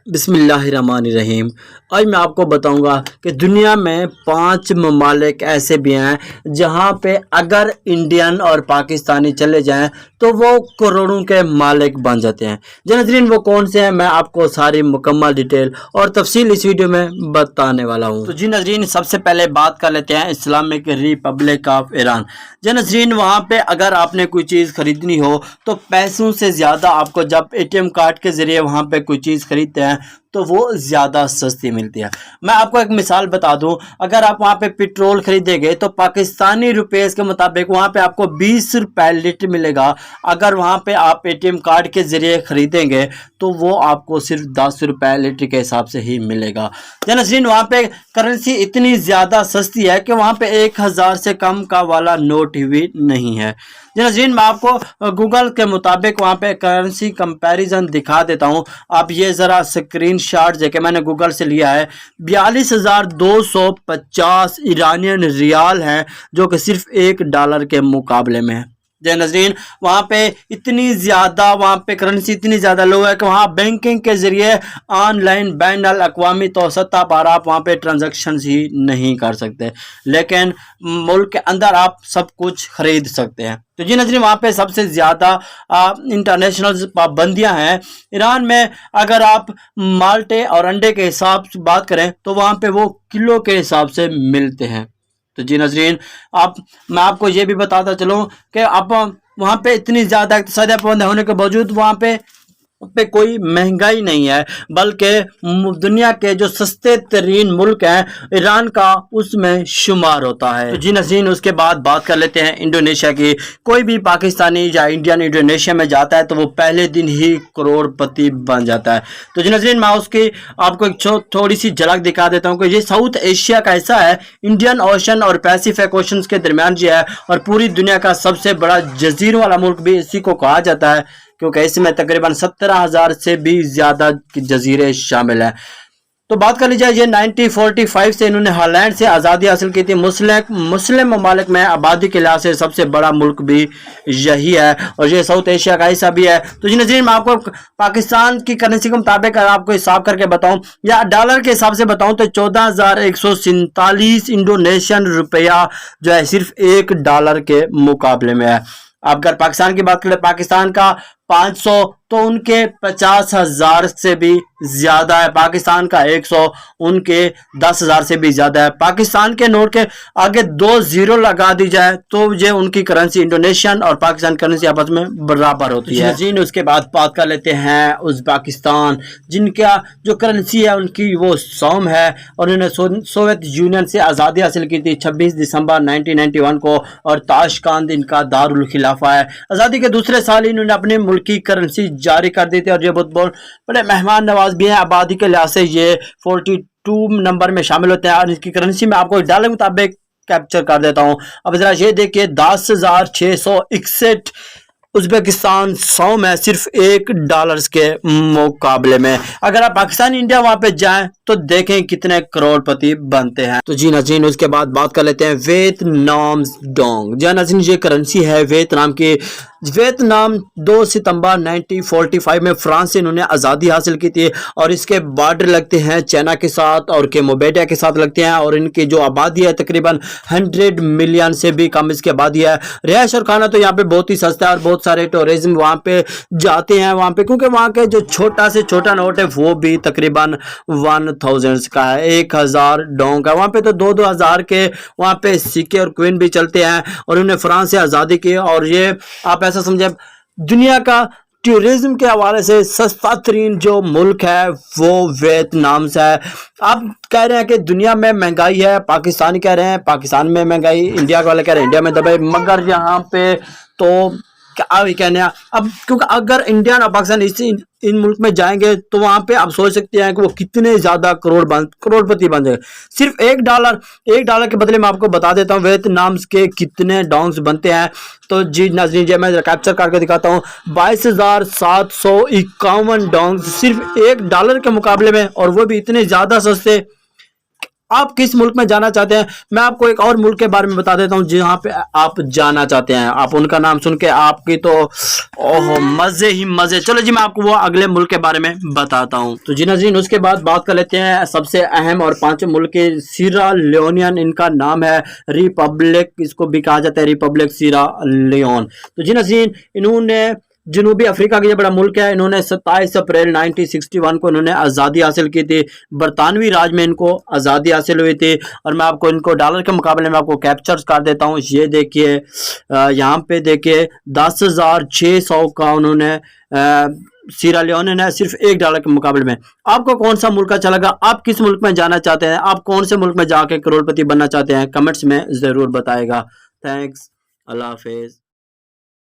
बिस्मिल्लाहिर्रहमानिर्रहीम। आज मैं आपको बताऊंगा कि दुनिया में 5 ममालिक ऐसे भी हैं जहां पे अगर इंडियन और पाकिस्तानी चले जाएं तो वो करोड़ों के मालिक बन जाते हैं। जो नजरीन वो कौन से हैं, मैं आपको सारी मुकम्मल डिटेल और तफसील इस वीडियो में बताने वाला हूं। तो जी नजरीन, सबसे पहले बात कर लेते हैं इस्लामिक रिपब्लिक ऑफ ईरान। जो नजरीन, वहाँ पे अगर आपने कोई चीज़ खरीदनी हो तो पैसों से ज़्यादा आपको जब ATM कार्ड के ज़रिए वहाँ पे कोई चीज़ खरीदते हैं तो वो ज़्यादा सस्ती मिलती है। मैं आपको एक मिसाल बता दूं, अगर आप वहाँ पे पेट्रोल खरीदेंगे तो पाकिस्तानी रुपये के मुताबिक वहाँ पे आपको 20 रुपये लीटर मिलेगा। अगर वहाँ पे आप ATM कार्ड के ज़रिए ख़रीदेंगे तो वो आपको सिर्फ 10 रुपये लीटर के हिसाब से ही मिलेगा। नसरीन, वहाँ पे करेंसी इतनी ज़्यादा सस्ती है कि वहाँ पे 1000 से कम का वाला नोट भी नहीं है। नसरीन, मैं आपको गूगल के मुताबिक वहाँ पे करेंसी कंपैरिजन दिखा देता हूँ। आप ये ज़रा स्क्रीन शॉट देखे, मैंने गूगल से लिया है। 42,250 ईरानियन रियाल है जो कि सिर्फ $1 के मुकाबले में है। जय नजरीन, वहाँ पे इतनी ज़्यादा वहाँ पे करेंसी इतनी ज़्यादा लो है कि वहाँ बैंकिंग के ज़रिए ऑनलाइन बैन अल अक़वामी तौसता पर आप वहाँ पे ट्रांजैक्शन ही नहीं कर सकते, लेकिन मुल्क के अंदर आप सब कुछ खरीद सकते हैं। तो जी नजरीन, वहाँ पे सबसे ज़्यादा इंटरनेशनल पाबंदियाँ हैं ईरान में। अगर आप माल्टे और अंडे के हिसाब से बात करें तो वहाँ पे वो किलो के हिसाब से मिलते हैं। तो जी नजरीन, मैं आपको ये भी बताता चलूँ कि आप वहाँ पे इतनी ज़्यादा इक़्तिसादी पाबंदी होने के बावजूद वहाँ पे कोई महंगाई नहीं है, बल्कि दुनिया के जो सस्ते तरीन मुल्क हैं ईरान का उसमें शुमार होता है। तो जी नज़रीन, उसके बाद बात कर लेते हैं इंडोनेशिया की। कोई भी पाकिस्तानी या इंडियन इंडोनेशिया में जाता है तो वो पहले दिन ही करोड़पति बन जाता है। तो जी नज़रीन, मैं उसकी आपको एक थोड़ी सी झलक दिखा देता हूँ कि ये साउथ एशिया का हिस्सा है। इंडियन ओशन और पैसिफिक ओशन के दरमियान जो है और पूरी दुनिया का सबसे बड़ा जजीरों वाला मुल्क भी इसी को कहा जाता है, क्योंकि इसमें तकरीबन 17,000 से भी ज़्यादा जजीरे शामिल हैं। तो बात कर ली जाए, ये 1945 से इन्होंने हॉलैंड से आज़ादी हासिल की थी। मुस्लिम ममालिक में आबादी के लिहाज से सबसे बड़ा मुल्क भी यही है और ये साउथ एशिया का हिस्सा भी है। तो जी नज़रीन, मैं आपको पाकिस्तान की करेंसी के मुताबिक आपको हिसाब करके बताऊं या डॉलर के हिसाब से बताऊं तो 14,147 इंडोनेशियन रुपया जो है सिर्फ $1 के मुकाबले में है। अब अगर पाकिस्तान की बात करें, पाकिस्तान का 500 तो उनके 50,000 से भी ज़्यादा है। पाकिस्तान का 100 उनके 10,000 से भी ज़्यादा है। पाकिस्तान के नोट के आगे 2 जीरो लगा दी जाए तो ये उनकी करेंसी इंडोनेशियन और पाकिस्तान करेंसी आपस में बराबर होती है। जी, उसके बाद बात कर लेते हैं उज़्बेकिस्तान, जिनका जो करेंसी है उनकी वो सौम है और उन्होंने सोवियत यूनियन से आज़ादी हासिल की थी 26 दिसंबर 1991 को और ताशकंद इनका दारुल खिलाफा है। आज़ादी के दूसरे साल इन्होंने अपने मुल्क की करेंसी जारी कर दी थी और ये बहुत बड़े मेहमान नवाज भी हैं। आबादी के लिहाज से ये 42 नंबर में शामिल होते हैं और इसकी करेंसी में आपको $1 के मुताबिक कैप्चर कर देता हूं। अब जरा ये देखिए, 10,661 उज़्बेकिस्तान सौम है सिर्फ $1 के मुकाबले में। अगर आप पाकिस्तान इंडिया वहां पे जाएं तो देखें कितने करोड़पति बनते हैं। तो जी नज़रीन, उसके बाद बात कर लेते हैं वियतनाम डोंग। जी नज़रीन, ये करेंसी है वियतनाम की। वियतनाम 2 सितंबर 1945 में फ्रांस से इन्होंने आज़ादी हासिल की थी और इसके बॉर्डर लगते हैं चाइना के साथ और कैम्बोडिया के साथ लगते हैं और इनकी जो आबादी है तकरीबन 100 मिलियन से भी कम इसकी आबादी है। रिहाइश और खाना तो यहाँ पे बहुत ही सस्ता है और बहुत सारे टूरिज्म वहाँ पे जाते हैं वहाँ पे, क्योंकि वहाँ के जो छोटा से छोटा नोट है वो भी तकरीबन 1000 का है। 1000 डोंग का। वहाँ पे तो 2-2 हज़ार के वहाँ पे सिक्के और क्विन भी चलते हैं और उन्होंने फ्रांस से आज़ादी की। और ये आप ऐसा समझे दुनिया का टूरिज्म के हवाले से सस्ता तरीन जो मुल्क है वो वियतनाम से है। आप कह रहे हैं कि दुनिया में महंगाई है, पाकिस्तान कह रहे हैं पाकिस्तान में महंगाई, इंडिया वाले कह रहे हैं इंडिया में दबाई, मगर यहाँ पे तो क्या कहने अब, क्योंकि अगर इंडिया और पाकिस्तान इन मुल्क में जाएंगे तो वहां पे आप सोच सकते हैं कि वो कितने ज्यादा करोड़पति बन जाएंगे। सिर्फ $1 के बदले में आपको बता देता हूँ वियतनाम के कितने डोंग्स बनते हैं। तो जी नाज़रीन, जी मैं कैप्चर करके दिखाता हूँ। 22,751 डोंग्स सिर्फ $1 के मुकाबले में, और वो भी इतने ज्यादा सस्ते। आप किस मुल्क में जाना चाहते हैं? मैं आपको एक और मुल्क के बारे में बता देता हूँ जहाँ पे आप जाना चाहते हैं। आप उनका नाम सुन के आपकी तो ओहो मजे ही मजे। चलो जी मैं आपको वो अगले मुल्क के बारे में बताता हूँ। तो जी नाज़रीन उसके बाद बात कर लेते हैं सबसे अहम और पांचवें मुल्क के सीरा लियोनियन, इनका नाम है रिपब्लिक, इसको भी कहा जाता है रिपब्लिक सीरा लियोन। तो जी नाज़रीन इन्होंने जनूबी अफ्रीका का ये बड़ा मुल्क है, इन्होंने 27 अप्रैल 1961 को इन्होंने आज़ादी हासिल की थी। बरतानवी राज में इनको आज़ादी हासिल हुई थी। और मैं आपको इनको डॉलर के मुकाबले में आपको कैप्चर्स कर देता हूँ। ये देखिए यहाँ पे देखिए 10,600 का उन्होंने सीरा लियोने ने सिर्फ $1 के मुकाबले में। आपको कौन सा मुल्क अच्छा लगा? आप किस मुल्क में जाना चाहते हैं? आप कौन से मुल्क में जाके करोड़पति बनना चाहते हैं? कमेंट्स में ज़रूर बताएगा। थैंक्स, अल्लाह हाफिज़।